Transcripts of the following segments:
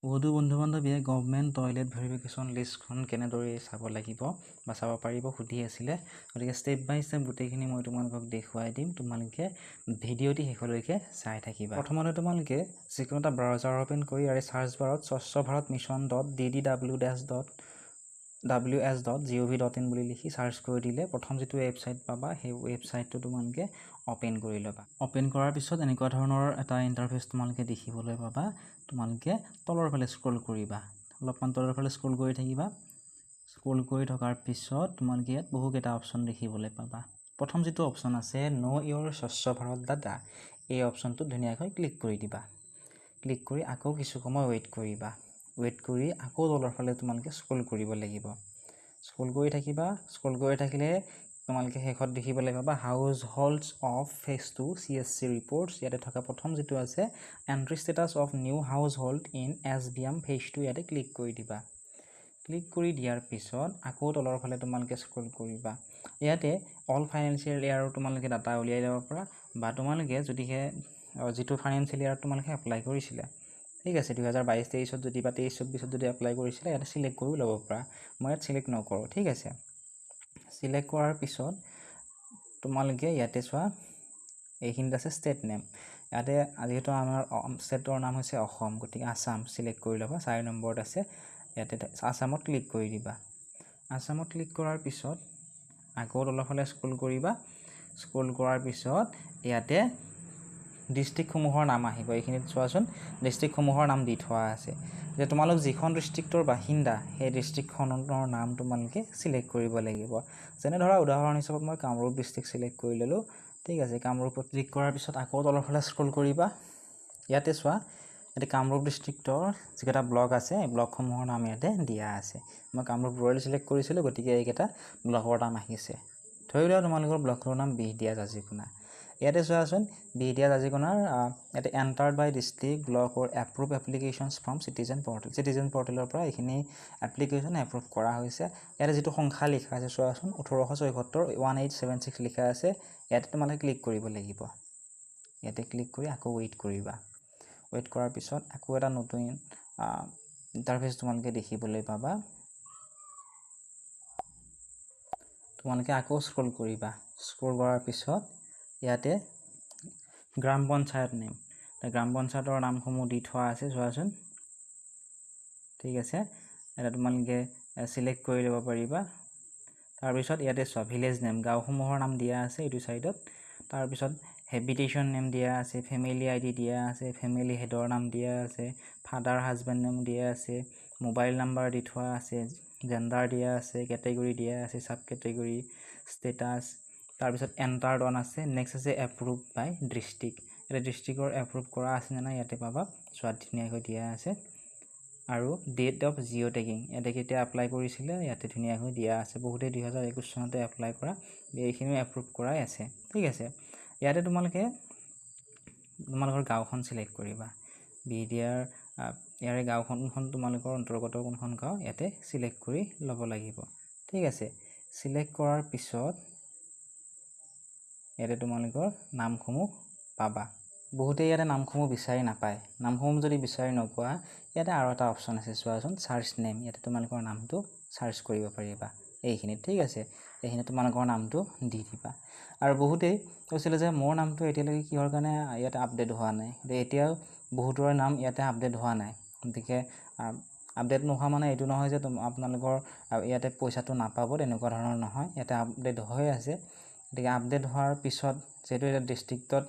বহুতো বন্ধু বান্ধৱীয়ে government toilet verification লিষ্টখন কেনেদৰে চাব লাগিব বা চাব পাৰিব সুধি আছিলে। গতিকে ষ্টেপ বাই ষ্টেপ গোটেইখিনি মই তোমালোকক দেখুৱাই দিম। তোমালোকে ভিডিঅ'টি শেষলৈকে চাই থাকিবা। প্ৰথমতে তোমালোকে যিকোনো এটা ব্ৰাউজাৰ অ'পেন কৰি আৰু চাৰ্চ বাৰত স্বচ্ছ ভাৰত মিছন .ddws.ws.gov.in বুলি লিখি চাৰ্চ কৰি দিলে প্ৰথম যিটো ৱেবছাইট পাবা সেই ৱেবছাইটটো তোমালোকে অ'পেন কৰি ল'বা। অ'পেন কৰাৰ পিছত এনেকুৱা ধৰণৰ এটা ইণ্টাৰফেচ তোমালোকে দেখিবলৈ পাবা। তোমালোকে তলৰ ফালে স্ক্ৰল কৰিবা, অলপমান তলৰ ফালে স্ক্ৰল কৰি থাকিবা। স্ক্ৰল কৰি থকাৰ পিছত তোমালোকে ইয়াত বহুকেইটা অপশ্যন দেখিবলৈ পাবা। প্ৰথম যিটো অপশ্যন আছে ন' ইয়ৰ স্বচ্ছ ভাৰত ডাটা, এই অপশ্যনটোত ধুনীয়াকৈ ক্লিক কৰি দিবা। ক্লিক কৰি আকৌ কিছু সময় ৱেইট কৰিবা। ৱেইট কৰি আকৌ তলৰ ফালে তোমালোকে স্ক্ৰল কৰিব লাগিব। স্ক্ৰল কৰি থাকিবা। স্ক্ৰল কৰি থাকিলে তোমালোকে শেষত দেখিবলৈ পাবা households of phase 2 CSC reports. ইয়াতে থকা প্ৰথম যিটো আছে entry status of new household in SBM phase 2, ইয়াতে ক্লিক কৰি দিবা। ক্লিক কৰি দিয়াৰ পিছত আকৌ তলৰ ফালে তোমালোকে স্ক্ৰল কৰিবা। ইয়াতে অল ফাইনেন্সিয়েল ইয়াৰৰ তোমালোকে ডাটা উলিয়াই ল'ব পাৰা বা তোমালোকে যদিহে যিটো ফাইনেন্সিয়েল ইয়াৰত তোমালোকে এপ্লাই কৰিছিলে, ঠিক আছে, 2022-23ত যদি বা 23-24ত যদি এপ্লাই কৰিছিলে ইয়াতে চিলেক্ট কৰি ল'ব পাৰা। মই ইয়াত চিলেক্ট নকৰোঁ, ঠিক আছে। চিলেক্ট কৰাৰ পিছত তোমালোকে ইয়াতে চোৱা এইখিনিত আছে ষ্টেট নেম। ইয়াতে যিহেতু আমাৰ ষ্টেটৰ নাম হৈছে অসম, গতিকে আছাম চিলেক্ট কৰি ল'বা। 4 নম্বৰত আছে, ইয়াতে আছামত ক্লিক কৰি দিবা। আছামত ক্লিক কৰাৰ পিছত আকৌ তলৰ ফালে স্ক্ৰল কৰিবা। স্ক্ৰল কৰাৰ পিছত ইয়াতে ডিষ্ট্ৰিক্টসমূহৰ নাম আহিব। এইখিনিত চোৱাচোন ডিষ্ট্ৰিক্টসমূহৰ নাম দি থোৱা আছে। যে তোমালোক যিখন ডিষ্ট্ৰিক্টৰ বাসিন্দা সেই ডিষ্ট্ৰিক্টখনৰ নাম তোমালোকে চিলেক্ট কৰিব লাগিব। যেনে ধৰা উদাহৰণ হিচাপত মই কামৰূপ ডিষ্ট্ৰিক্ট চিলেক্ট কৰি ল'লোঁ, ঠিক আছে। কামৰূপত ক্লিক কৰাৰ পিছত আকৌ তলৰ ফালে স্ক্ৰল কৰিবা। ইয়াতে চোৱা ইয়াতে কামৰূপ ডিষ্ট্ৰিক্টৰ যিকেইটা ব্লক আছে এই ব্লকসমূহৰ নাম ইয়াতে দিয়া আছে। মই কামৰূপ ৰুৰেল চিলেক্ট কৰিছিলোঁ, গতিকে এইকেইটা ব্লকৰ নাম আহিছে। ধৰি লোৱা তোমালোকৰ ব্লকৰ নাম বিহদিয়া জাজিকোনা। ইয়াতে চোৱাচোন বিহদিয়া জাজিকোনাৰ ইয়াতে entered by district block or approve applications from citizen portal. Citizen পৰ্টেলৰ পৰা এইখিনি এপ্লিকেশ্যন এপ্ৰুভ কৰা হৈছে। ইয়াতে যিটো সংখ্যা লিখা আছে চোৱাচোন 1874 1876 লিখা আছে। ইয়াতে তোমালোকে ক্লিক কৰিব লাগিব। ইয়াতে ক্লিক কৰি আকৌ ৱেইট কৰিবা। ৱেইট কৰাৰ পিছত আকৌ এটা নতুন ইণ্টাৰফেচ তোমালোকে দেখিবলৈ পাবা। তোমালোকে আকৌ স্ক্ৰল কৰিবা। স্ক্ৰল কৰাৰ পিছত ইয়াতে গ্ৰাম পঞ্চায়ত নেম, গ্ৰাম পঞ্চায়তৰ নামসমূহ দি থোৱা আছে চোৱাচোন, ঠিক আছে। এটা তোমালোকে চিলেক্ট কৰি ল'ব পাৰিবা। তাৰপিছত ইয়াতে চোৱা ভিলেজ নেম, গাঁওসমূহৰ নাম দিয়া আছে এইটো ছাইডত। তাৰপিছত হেবিটেশ্যন নেম দিয়া আছে, ফেমিলি ID দিয়া আছে, ফেমিলি হেডৰ নাম দিয়া আছে, ফাদাৰ হাজবেণ্ড নেম দিয়া আছে, মোবাইল নাম্বাৰ দি থোৱা আছে, জেণ্ডাৰ দিয়া আছে, কেটেগৰী দিয়া আছে, চাব কেটেগৰী, ষ্টেটাছ। তাৰপিছত এণ্টাৰ্ড অন আছে। নেক্সট আছে এপ্ৰুভ বাই ডিষ্ট্ৰিক্ট। ইয়াতে ডিষ্ট্ৰিক্টৰ এপ্ৰুভ কৰা আছে নে নাই ইয়াতে পাবা, চোৱাত ধুনীয়াকৈ দিয়া আছে। আৰু ডেট অফ জিঅ' টেগিং, ইয়াতে কেতিয়া এপ্লাই কৰিছিলে ইয়াতে ধুনীয়াকৈ দিয়া আছে। বহুতে 2021 চনতে এপ্লাই কৰা, এইখিনিও এপ্ৰুভ কৰাই আছে, ঠিক আছে। ইয়াতে তোমালোকে তোমালোকৰ গাঁওখন চিলেক্ট কৰিবা। ইয়াৰে গাঁওখন তোমালোকৰ অন্তৰ্গত কোনখন গাঁও ইয়াতে চিলেক্ট কৰি ল'ব লাগিব, ঠিক আছে। চিলেক্ট কৰাৰ পিছত ইয়াতে তোমালোকৰ নামসমূহ পাবা। বহুতে ইয়াতে নামসমূহ বিচাৰি নাপায়। নামসমূহ যদি বিচাৰি নোপোৱা ইয়াতে আৰু এটা অপশ্যন আছে চোৱাচোন, চাৰ্চ নেম। ইয়াতে তোমালোকৰ নামটো চাৰ্চ কৰিব পাৰিবা এইখিনিত, ঠিক আছে। এইখিনিত তোমালোকৰ নামটো দি দিবা। আৰু বহুতেই কৈছিলে যে মোৰ নামটো এতিয়ালৈকে কিহৰ কাৰণে ইয়াতে আপডেট হোৱা নাই। এতিয়াও বহুতৰে নাম ইয়াতে আপডেট হোৱা নাই। গতিকে আপডেট নোহোৱা মানে এইটো নহয় যে আপোনালোকৰ ইয়াতে পইচাটো নাপাব, তেনেকুৱা ধৰণৰ নহয়। ইয়াতে আপডেট হৈ আছে। গতিকে আপডেট হোৱাৰ পিছত যিহেতু এতিয়া ডিষ্ট্ৰিক্টত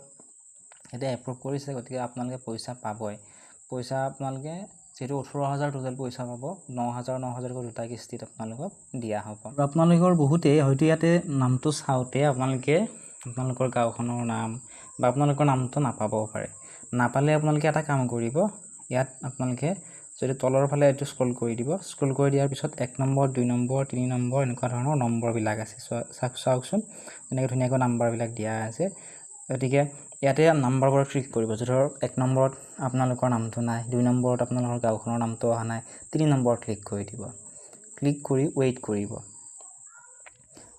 এতিয়া এপ্ৰুভ কৰিছে, গতিকে আপোনালোকে পইচা পাবই। পইচা আপোনালোকে যিহেতু 18,000 টোটেল পইচা পাব, 9,000 দুটা কিস্তিত আপোনালোকক দিয়া হ'ব। আৰু আপোনালোকৰ বহুতেই হয়তো ইয়াতে নামটো চাওঁতে আপোনালোকৰ গাঁওখনৰ নাম বা আপোনালোকৰ নামটো নাপাবও পাৰে। নাপালে আপোনালোকে এটা কাম কৰিব, ইয়াত আপোনালোকে যদি তলৰ ফালে এইটো স্ক্ৰল কৰি দিব। স্ক্ৰল কৰি দিয়াৰ পিছত 1 নম্বৰ 2 নম্বৰ 3 নম্বৰ এনেকুৱা ধৰণৰ নম্বৰবিলাক আছে, চাওকচোন এনেকৈ ধুনীয়াকৈ নাম্বাৰবিলাক দিয়া আছে। গতিকে ইয়াতে নাম্বাৰবোৰত ক্লিক কৰিব। ধৰক 1 নম্বৰত আপোনালোকৰ নামটো নাই, 2 নম্বৰত আপোনালোকৰ গাঁওখনৰ নামটো অহা নাই, 3 নম্বৰত ক্লিক কৰি দিব। ক্লিক কৰি ৱেইট কৰিব।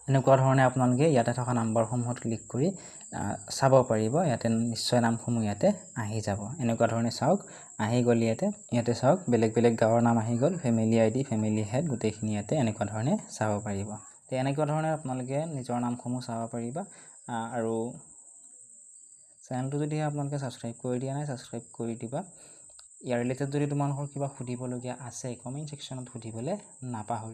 এনেকুৱা ধৰণে আপোনালোকে ইয়াতে থকা নাম্বাৰসমূহত ক্লিক কৰি চাব পাৰিব। ইয়াতে নিশ্চয় নামসমূহ ইয়াতে আহি যাব। এনেকুৱা ধৰণে চাওক আহি গ'ল ইয়াতে চাওক বেলেগ বেলেগ গাঁৱৰ নাম আহি গ'ল, ফেমিলি আইডি, ফেমিলি হেড, গোটেইখিনি ইয়াতে এনেকুৱা ধৰণে চাব পাৰিব। তো এনেকুৱা ধৰণে আপোনালোকে নিজৰ নামসমূহ চাব পাৰিবা। আৰু চেনেলটো যদি আপোনালোকে ছাবস্ক্ৰাইব কৰি দিয়া নাই, ছাবস্ক্ৰাইব কৰি দিবা। ইয়াৰ ৰিলেটেড যদি তোমালোকৰ কিবা সুধিবলগীয়া আছে কমেণ্ট ছেকশ্যনত সুধিবলৈ নাপাহৰিবা।